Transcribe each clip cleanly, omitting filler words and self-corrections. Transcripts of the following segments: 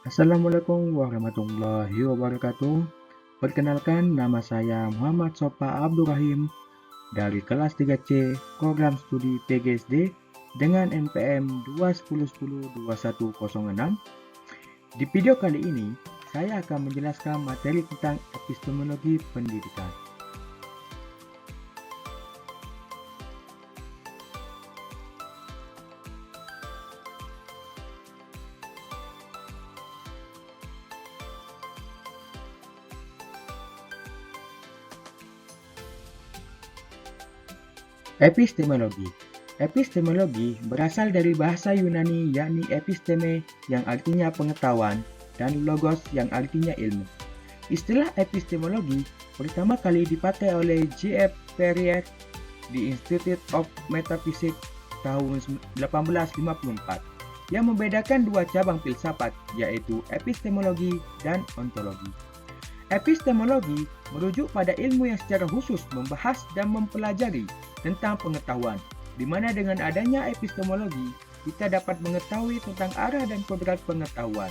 Assalamualaikum warahmatullahi wabarakatuh. Perkenalkan, nama saya Muhammad Sopa Abdurrahim dari kelas 3C Program Studi PGSD dengan NPM 210102106. Di video kali ini, saya akan menjelaskan materi tentang epistemologi pendidikan. Epistemologi. Epistemologi berasal dari bahasa Yunani yakni episteme yang artinya pengetahuan dan logos yang artinya ilmu. Istilah epistemologi pertama kali dipakai oleh J.F. Ferrier di Institute of Metaphysics tahun 1854 yang membedakan dua cabang filsafat yaitu epistemologi dan ontologi. Epistemologi merujuk pada ilmu yang secara khusus membahas dan mempelajari tentang pengetahuan, di mana dengan adanya epistemologi, kita dapat mengetahui tentang arah dan kodrat pengetahuan.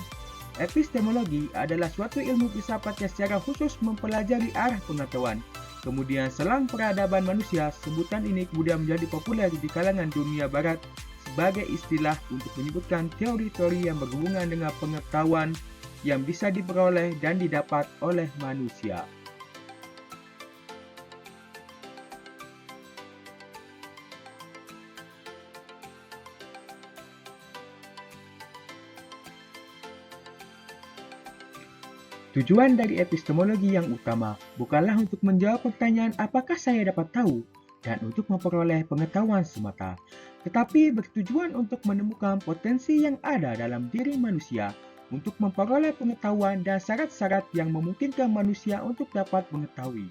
Epistemologi adalah suatu ilmu filsafat yang secara khusus mempelajari arah pengetahuan. Kemudian selang peradaban manusia, sebutan ini kemudian menjadi populer di kalangan dunia barat sebagai istilah untuk menyebutkan teori-teori yang berhubungan dengan pengetahuan yang bisa diperoleh dan didapat oleh manusia. Tujuan dari epistemologi yang utama bukanlah untuk menjawab pertanyaan apakah saya dapat tahu dan untuk memperoleh pengetahuan semata, tetapi bertujuan untuk menemukan potensi yang ada dalam diri manusia untuk memperoleh pengetahuan dan syarat-syarat yang memungkinkan manusia untuk dapat mengetahui.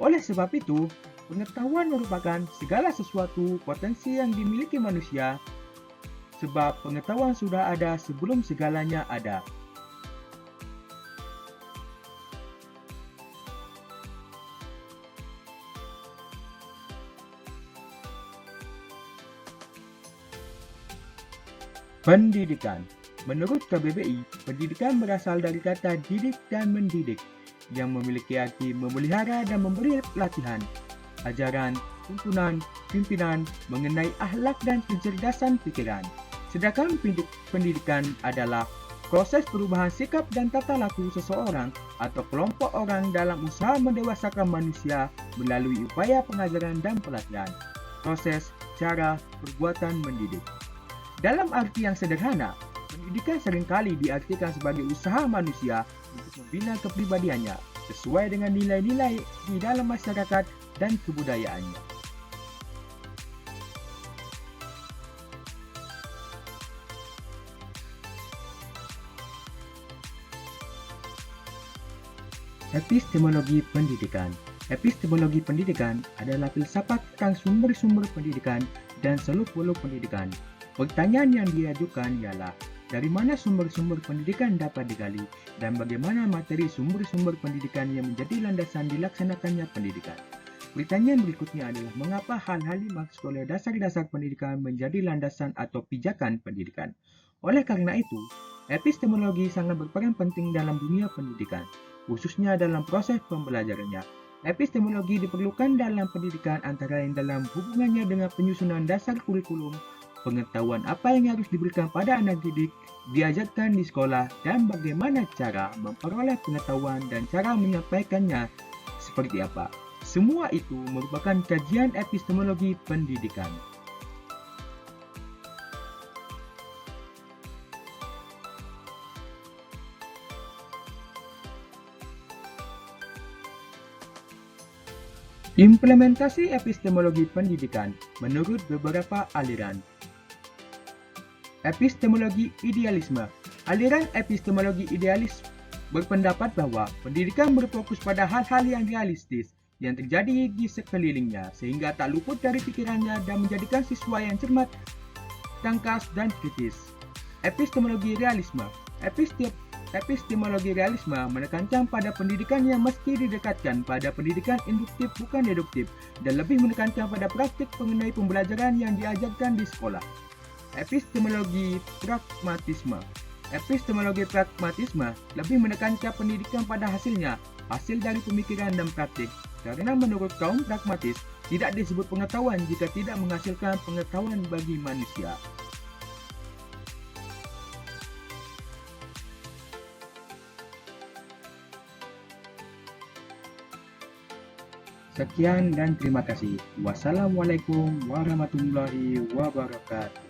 Oleh sebab itu, pengetahuan merupakan segala sesuatu potensi yang dimiliki manusia, sebab pengetahuan sudah ada sebelum segalanya ada. Pendidikan. Menurut KBBI, pendidikan berasal dari kata didik dan mendidik, yang memiliki arti memelihara dan memberi pelatihan, ajaran, tuntunan, pimpinan mengenai akhlak dan kecerdasan pikiran. Sedangkan pendidikan adalah proses perubahan sikap dan tata laku seseorang atau kelompok orang dalam usaha mendewasakan manusia melalui upaya pengajaran dan pelatihan. Proses, cara, perbuatan mendidik. Dalam arti yang sederhana, pendidikan seringkali diartikan sebagai usaha manusia untuk membina kepribadiannya sesuai dengan nilai-nilai di dalam masyarakat dan kebudayaannya. Epistemologi pendidikan. Epistemologi pendidikan adalah filsafat tentang sumber-sumber pendidikan dan seluk-beluk pendidikan. Pertanyaan yang diajukan ialah, dari mana sumber-sumber pendidikan dapat digali dan bagaimana materi sumber-sumber pendidikan yang menjadi landasan dilaksanakannya pendidikan. Pertanyaan berikutnya adalah mengapa hal-hal lima sekolah dasar-dasar pendidikan menjadi landasan atau pijakan pendidikan. Oleh karena itu, epistemologi sangat berperan penting dalam dunia pendidikan, khususnya dalam proses pembelajarannya. Epistemologi diperlukan dalam pendidikan antara lain dalam hubungannya dengan penyusunan dasar kurikulum, pengetahuan apa yang harus diberikan pada anak didik, diajarkan di sekolah, dan bagaimana cara memperoleh pengetahuan dan cara menyampaikannya seperti apa. Semua itu merupakan kajian epistemologi pendidikan. Implementasi epistemologi pendidikan menurut beberapa aliran. Epistemologi idealisme. Aliran epistemologi idealis berpendapat bahwa pendidikan berfokus pada hal-hal yang realistis yang terjadi di sekelilingnya sehingga tak luput dari pikirannya dan menjadikan siswa yang cermat, tangkas, dan kritis. Epistemologi realisme. Epistemologi realisme menekankan pada pendidikan yang mesti didekatkan pada pendidikan induktif bukan deduktif dan lebih menekankan pada praktik mengenai pembelajaran yang diajarkan di sekolah. Epistemologi pragmatisme. Epistemologi pragmatisme lebih menekankan pendidikan pada hasilnya, hasil dari pemikiran dan praktik, karena menurut kaum pragmatis, tidak disebut pengetahuan jika tidak menghasilkan pengetahuan bagi manusia. Sekian dan terima kasih. Wassalamualaikum warahmatullahi wabarakatuh.